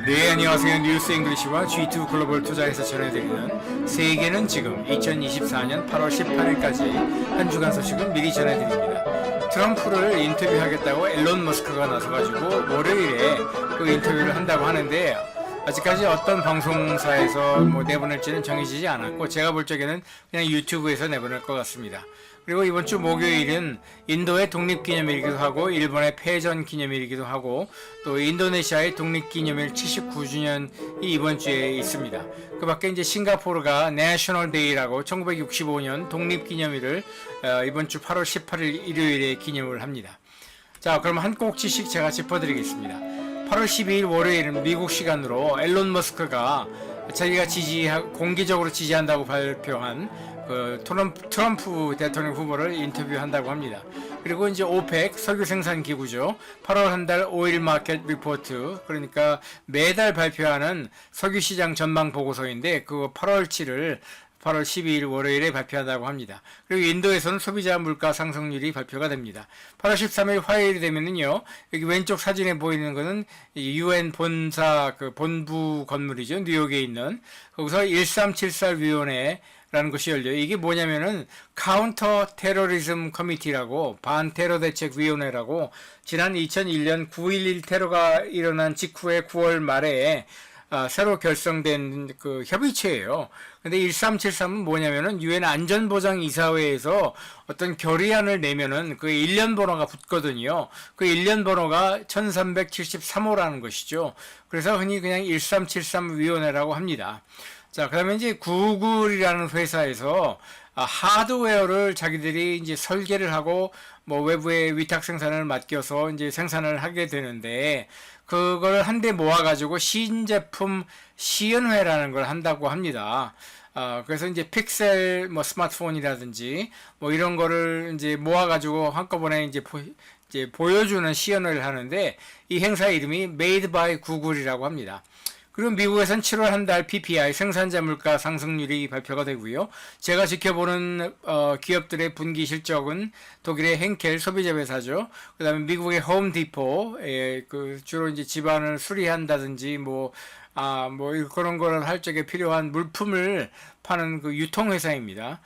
네, 안녕하세요. 뉴스 잉글리시와 G2 글로벌 투자에서 전해드리는 세계는 지금 2024년 8월 18일까지 한 주간 소식은 미리 전해드립니다. 트럼프를 인터뷰하겠다고 앨런 머스크가 나서가지고 월요일에 그 인터뷰를 한다고 하는데 아직까지 어떤 방송사에서 내보낼지는 정해지지 않았고 제가 볼 적에는 그냥 유튜브에서 내보낼 것 같습니다. 그리고 이번 주 목요일은 인도의 독립기념일이기도 하고 일본의 패전 기념일이기도 하고 또 인도네시아의 독립기념일 79주년이 이번 주에 있습니다. 그 밖에 이제 싱가포르가 내셔널 데이라고 1965년 독립기념일을 이번 주 8월 18일 일요일에 기념을 합니다. 자, 그럼 한 꼭지씩 제가 짚어드리겠습니다. 8월 12일 월요일은 미국 시간으로 앨런 머스크가 자기가 공개적으로 지지한다고 발표한 트럼프 대통령 후보를 인터뷰한다고 합니다. 그리고 이제 오펙 석유 생산 기구죠. 8월 한 달 오일 마켓 리포트, 그러니까 매달 발표하는 석유 시장 전망 보고서인데 그 8월 7일 8월 12일 월요일에 발표한다고 합니다. 그리고 인도에서는 소비자 물가 상승률이 발표가 됩니다. 8월 13일 화요일이 되면은요, 여기 왼쪽 사진에 보이는 거는 UN 본사 본부 건물이죠. 뉴욕에 있는. 거기서 1374 위원회라는 것이 열려요. 이게 뭐냐면은 카운터 테러리즘 커미티라고, 반테러 대책 위원회라고, 지난 2001년 9.11 테러가 일어난 직후에 9월 말에 새로 결성된 그 협의체예요. 근데 1373은 뭐냐면은 유엔 안전보장이사회에서 어떤 결의안을 내면은 그 1년 번호가 붙거든요. 그 1년 번호가 1373호라는 것이죠. 그래서 흔히 그냥 1373 위원회라고 합니다. 자, 그다음에 이제 구글이라는 회사에서 하드웨어를 자기들이 이제 설계를 하고 외부에 위탁 생산을 맡겨서 이제 생산을 하게 되는데 그걸 한데 모아가지고 신제품 시연회라는 걸 한다고 합니다. 그래서 이제 픽셀 스마트폰이라든지 이런 거를 이제 모아가지고 한꺼번에 이제 보여주는 시연회를 하는데 이 행사 이름이 Made by Google이라고 합니다. 그리고 미국에선 7월 한 달 PPI 생산자 물가 상승률이 발표가 되고요. 제가 지켜보는 기업들의 분기 실적은 독일의 henkel 소비자 회사죠. 그다음에 미국의 홈디포, 주로 이제 집안을 수리한다든지 그런 거를 할 적에 필요한 물품을 파는 그 유통회사입니다.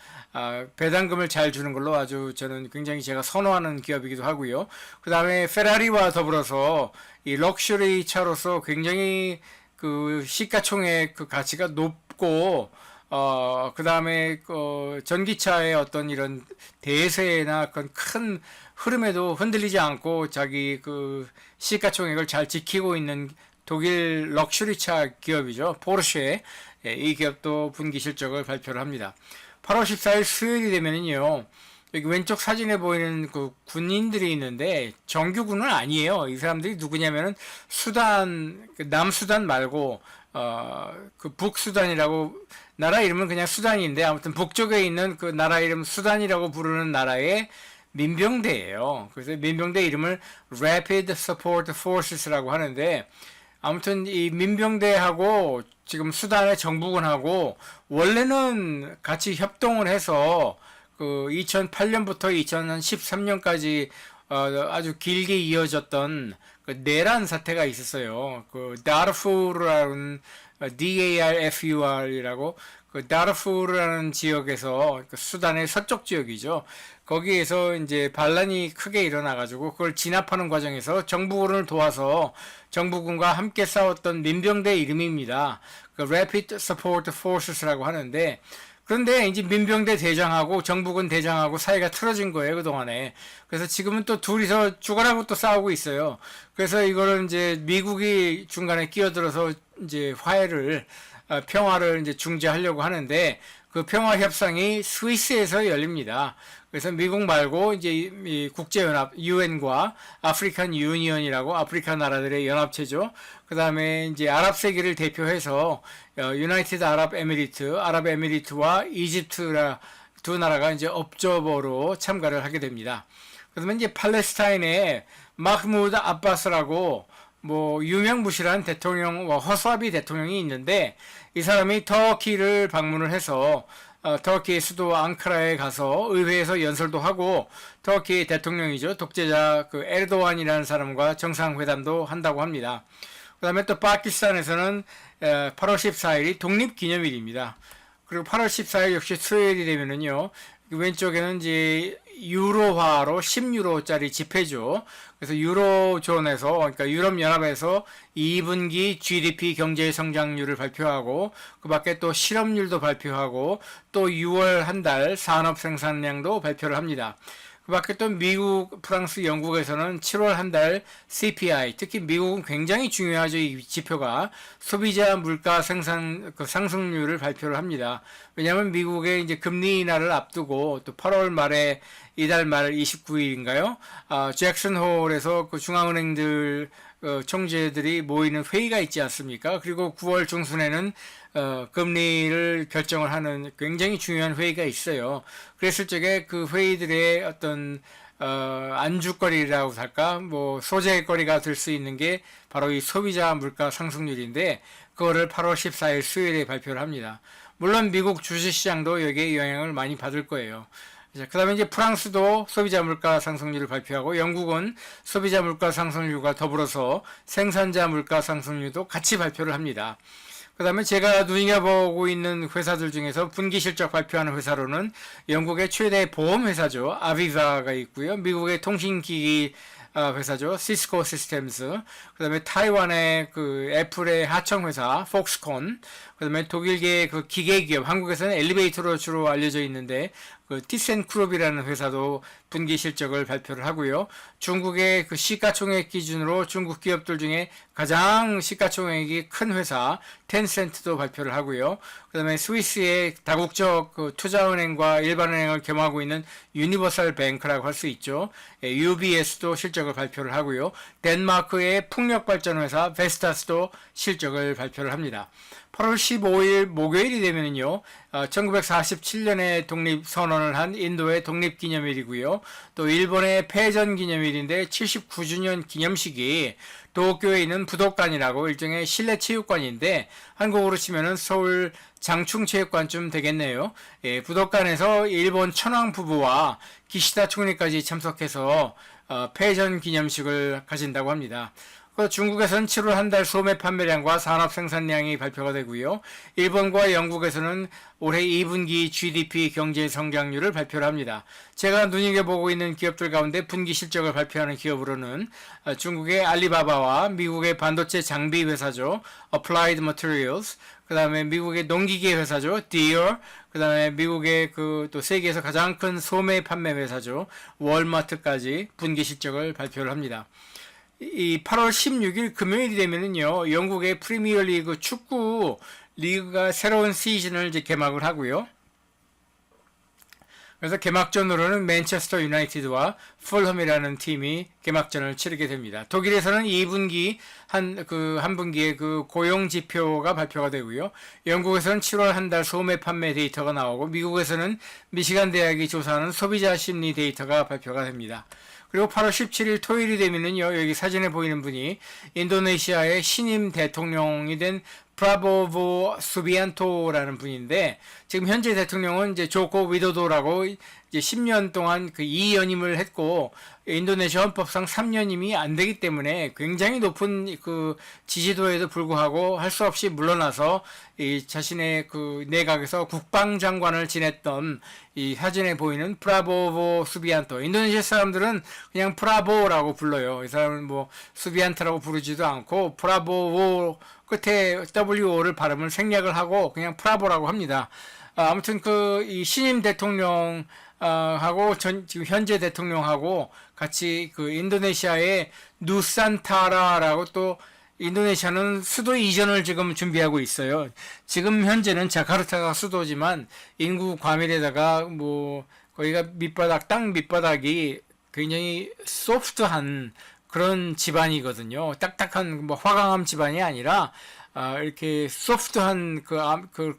배당금을 잘 주는 걸로 아주 저는 굉장히 제가 선호하는 기업이기도 하고요. 그 다음에 페라리와 더불어서 이 럭셔리 차로서 굉장히 그 시가총액 그 가치가 높고 그 다음에 전기차의 어떤 이런 대세나 큰 흐름에도 흔들리지 않고 자기 그 시가총액을 잘 지키고 있는 독일 럭셔리차 기업이죠. 포르쉐. 이 기업도 분기 실적을 발표를 합니다. 8월 14일 수요일이 되면은요, 여기 왼쪽 사진에 보이는 그 군인들이 있는데 정규군은 아니에요. 이 사람들이 누구냐면은 남수단 말고 그 북수단이라고, 나라 이름은 그냥 수단인데 아무튼 북쪽에 있는 그 나라 이름 수단이라고 부르는 나라의 민병대예요. 그래서 민병대 이름을 Rapid Support Forces라고 하는데 아무튼 이 민병대하고 지금 수단의 정부군하고 원래는 같이 협동을 해서 그 2008년부터 2013년까지 아주 길게 이어졌던 그 내란 사태가 있었어요. 그 다르푸르라는 DARFUR이라고 그 다르푸르라는 지역에서 그 수단의 서쪽 지역이죠. 거기에서 이제 반란이 크게 일어나가지고 그걸 진압하는 과정에서 정부군을 도와서 정부군과 함께 싸웠던 민병대 이름입니다. 그 Rapid Support Forces라고 하는데, 그런데 이제 민병대 대장하고 정부군 대장하고 사이가 틀어진 거예요, 그동안에. 그래서 지금은 또 둘이서 죽어라고 또 싸우고 있어요. 그래서 이거를 이제 미국이 중간에 끼어들어서 이제 평화를 이제 중재하려고 하는데 그 평화 협상이 스위스에서 열립니다. 그래서 미국 말고 이제 이 국제연합 UN과 아프리칸 유니언이라고 아프리카 나라들의 연합체죠. 그 다음에 이제 아랍 세계를 대표해서 유나이티드 아랍 에미리트와 이집트 두 나라가 이제 업저버로 참가를 하게 됩니다. 그러면 이제 팔레스타인의 마흐무드 아바스라고 유명무실한 대통령, 허수아비 대통령이 있는데, 이 사람이 터키를 방문을 해서, 터키의 수도 앙카라에 가서 의회에서 연설도 하고, 터키 대통령이죠. 독재자 에르도안이라는 사람과 정상회담도 한다고 합니다. 그다음에 또 파키스탄에서는 8월 14일이 독립기념일입니다. 그리고 8월 14일 역시 수요일이 되면은요, 왼쪽에는 이제 유로화로 10유로짜리 지폐죠. 그래서 유로존에서, 그러니까 유럽연합에서 2분기 GDP 경제 성장률을 발표하고, 그 밖에 또 실업률도 발표하고, 또 6월 한 달 산업 생산량도 발표를 합니다. 그 밖에 또 미국, 프랑스, 영국에서는 7월 한 달 CPI, 특히 미국은 굉장히 중요하죠. 이 지표가 소비자 물가 생산 그 상승률을 발표를 합니다. 왜냐하면 미국의 이제 금리 인하를 앞두고 또 8월 말에 이달 말 29일인가요? 잭슨 홀에서 그 중앙은행들 총재들이 모이는 회의가 있지 않습니까? 그리고 9월 중순에는 금리를 결정을 하는 굉장히 중요한 회의가 있어요. 그랬을 적에 그 회의들의 어떤 안주거리라고 할까, 뭐 소재거리가 될 수 있는 게 바로 이 소비자 물가 상승률인데, 그거를 8월 14일 수요일에 발표를 합니다. 물론 미국 주식시장도 여기에 영향을 많이 받을 거예요. 그 다음에 이제 프랑스도 소비자 물가 상승률을 발표하고, 영국은 소비자 물가 상승률과 더불어서 생산자 물가 상승률도 같이 발표를 합니다. 그 다음에 제가 눈여보고 있는 회사들 중에서 분기 실적 발표하는 회사로는 영국의 최대 보험 회사죠, 아비바가 있고요. 미국의 통신기기 회사죠, 시스코 시스템스. 그 다음에 타이완의 그 애플의 하청 회사 폭스콘. 그 다음에 독일계 그 기계기업, 한국에서는 엘리베이터로 주로 알려져 있는데 그 티센크롭이라는 회사도 분기 실적을 발표를 하고요. 중국의 그 시가총액 기준으로 중국 기업들 중에 가장 시가총액이 큰 회사 텐센트도 발표를 하고요. 그 다음에 스위스의 다국적 그 투자은행과 일반은행을 겸하고 있는 유니버설 뱅크라고 할 수 있죠. UBS도 실적을 발표를 하고요. 덴마크의 풍력발전회사 베스타스도 실적을 발표를 합니다. 8월 15일 목요일이 되면요, 1947년에 독립선언을 한 인도의 독립기념일이고요. 또 일본의 패전기념일인데 79주년 기념식이 도쿄에 있는 부도칸이라고 일종의 실내 체육관인데, 한국으로 치면은 서울 장충체육관쯤 되겠네요. 예, 부도칸에서 일본 천황 부부와 기시다 총리까지 참석해서 패전 기념식을 가진다고 합니다. 중국에서는 7월 한 달 소매 판매량과 산업 생산량이 발표가 되고요. 일본과 영국에서는 올해 2분기 GDP 경제 성장률을 발표를 합니다. 제가 눈여겨보고 있는 기업들 가운데 분기 실적을 발표하는 기업으로는 중국의 알리바바와 미국의 반도체 장비 회사죠, Applied Materials, 그 다음에 미국의 농기계 회사죠, Deere, 그 다음에 미국의 그 또 세계에서 가장 큰 소매 판매 회사죠, 월마트까지 분기 실적을 발표를 합니다. 이 8월 16일 금요일이 되면은요, 영국의 프리미어 리그 축구 리그가 새로운 시즌을 이제 개막을 하고요. 그래서 개막전으로는 맨체스터 유나이티드와 풀ham이라는 팀이 개막전을 치르게 됩니다. 독일에서는 2분기 한 분기의 그 고용 지표가 발표가 되고요. 영국에서는 7월 한 달 소매 판매 데이터가 나오고, 미국에서는 미시간 대학이 조사하는 소비자 심리 데이터가 발표가 됩니다. 그리고 8월 17일 토요일이 되면은요, 여기 사진에 보이는 분이 인도네시아의 신임 대통령이 된 프라보보 수비안토라는 분인데, 지금 현재 대통령은 이제 조코 위도도라고 이제 10년 동안 그 2연임을 했고, 인도네시아 헌법상 3연임이 안 되기 때문에 굉장히 높은 그 지지도에도 불구하고 할 수 없이 물러나서 이 자신의 그 내각에서 국방장관을 지냈던 이 사진에 보이는 프라보보 수비안토. 인도네시아 사람들은 그냥 프라보라고 불러요. 이 사람은 뭐 수비안토라고 부르지도 않고 프라보보 끝에 WO를 발음을 생략을 하고 그냥 프라보라고 합니다. 아무튼 이 신임 대통령 하고 지금 현재 대통령하고 같이 그 인도네시아의 누산타라라고, 또 인도네시아는 수도 이전을 지금 준비하고 있어요. 지금 현재는 자카르타가 수도지만 인구 과밀에다가 뭐 거기가 땅 밑바닥이 굉장히 소프트한 그런 집안이거든요. 딱딱한 뭐 화강암 집안이 아니라 이렇게 소프트한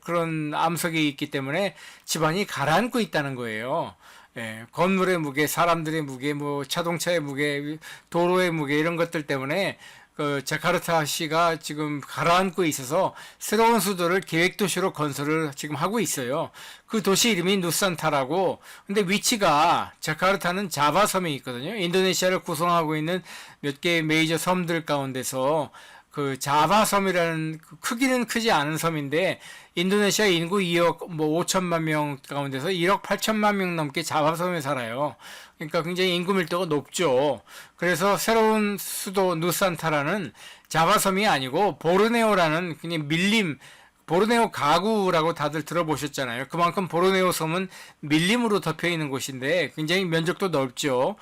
그런 암석이 있기 때문에 집안이 가라앉고 있다는 거예요. 예, 건물의 무게, 사람들의 무게, 뭐 자동차의 무게, 도로의 무게, 이런 것들 때문에 그 자카르타시가 지금 가라앉고 있어서 새로운 수도를 계획도시로 건설을 지금 하고 있어요. 그 도시 이름이 누산타라고. 근데 위치가, 자카르타는 자바 섬에 있거든요. 인도네시아를 구성하고 있는 몇 개의 메이저 섬들 가운데서 그 자바섬이라는 크기는 크지 않은 섬인데 인도네시아 인구 2억 5천만 명 가운데서 1억 8천만 명 넘게 자바섬에 살아요. 그러니까 굉장히 인구 밀도가 높죠. 그래서 새로운 수도 누산타라는 자바섬이 아니고 보르네오라는 그냥 보르네오 가구라고 다들 들어보셨잖아요. 그만큼 보르네오 섬은 밀림으로 덮여 있는 곳인데 굉장히 면적도 넓죠.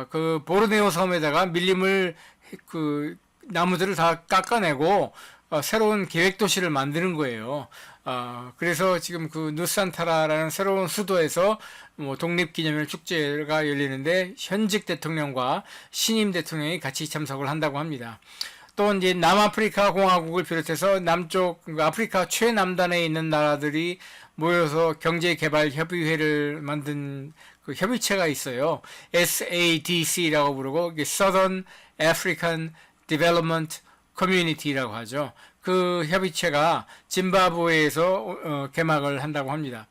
그 보르네오 섬에다가 밀림을 나무들을 다 깎아내고 새로운 계획 도시를 만드는 거예요. 그래서 지금 그 누산타라라는 새로운 수도에서 독립기념일 축제가 열리는데 현직 대통령과 신임 대통령이 같이 참석을 한다고 합니다. 또 이제 남아프리카 공화국을 비롯해서 남쪽 아프리카 최남단에 있는 나라들이 모여서 경제개발협의회를 만든 그 협의체가 있어요. SADC라고 부르고 Southern African Development Community라고 하죠. 그 협의체가 짐바브웨에서 개막을 한다고 합니다.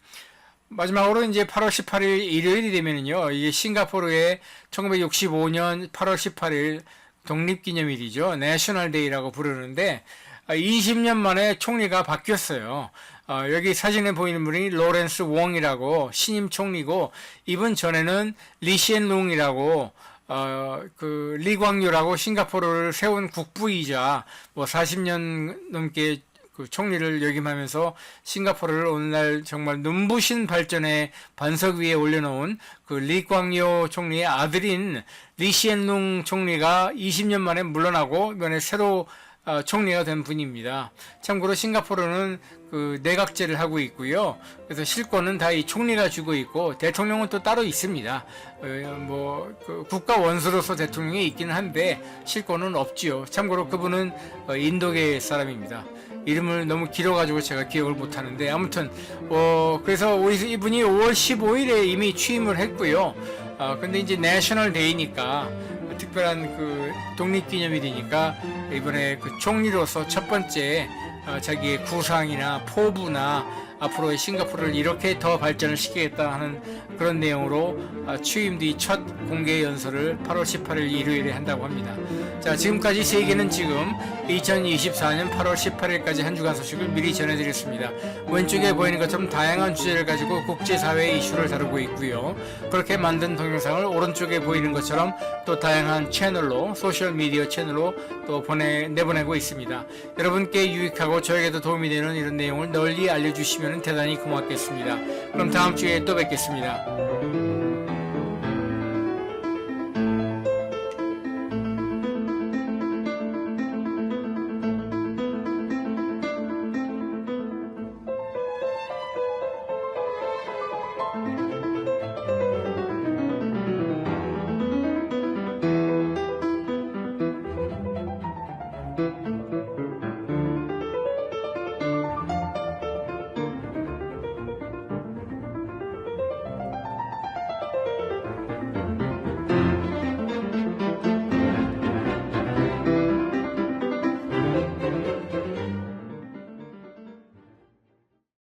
마지막으로 이제 8월 18일 일요일이 되면은요, 이게 싱가포르의 1965년 8월 18일 독립기념일이죠. 내셔널데이라고 부르는데 20년 만에 총리가 바뀌었어요. 여기 사진에 보이는 분이 로렌스 웡이라고 신임 총리고, 이분 전에는 리시엔룽이라고 그 리광유라고 싱가포르를 세운 국부이자 40년 넘게 그 총리를 역임하면서 싱가포르를 오늘날 정말 눈부신 발전의 반석 위에 올려놓은 그 리광요 총리의 아들인 리시엔룽 총리가 20년 만에 물러나고 이번에 새로 총리가 된 분입니다. 참고로 싱가포르는 그 내각제를 하고 있고요. 그래서 실권은 다 이 총리가 쥐고 있고 대통령은 또 따로 있습니다. 그 국가 원수로서 대통령이 있기는 한데 실권은 없지요. 참고로 그분은 인도계 사람입니다. 이름을 너무 길어가지고 제가 기억을 못하는데 아무튼 그래서 이분이 5월 15일에 이미 취임을 했고요. 근데 이제 내셔널 데이니까 특별한 그 독립기념일이니까 이번에 그 총리로서 첫 번째 자기의 구상이나 포부나 앞으로의 싱가포르를 이렇게 더 발전을 시키겠다 하는 그런 내용으로 취임 뒤 첫 공개 연설을 8월 18일 일요일에 한다고 합니다. 자, 지금까지 세계는 지금 2024년 8월 18일까지 한 주간 소식을 미리 전해드렸습니다. 왼쪽에 보이는 것처럼 다양한 주제를 가지고 국제사회의 이슈를 다루고 있고요. 그렇게 만든 동영상을 오른쪽에 보이는 것처럼 또 다양한 채널로, 소셜미디어 채널로 또 내보내고 있습니다. 여러분께 유익하고 저에게도 도움이 되는 이런 내용을 널리 알려주시면 대단히 고맙겠습니다. 그럼 다음 주에 또 뵙겠습니다.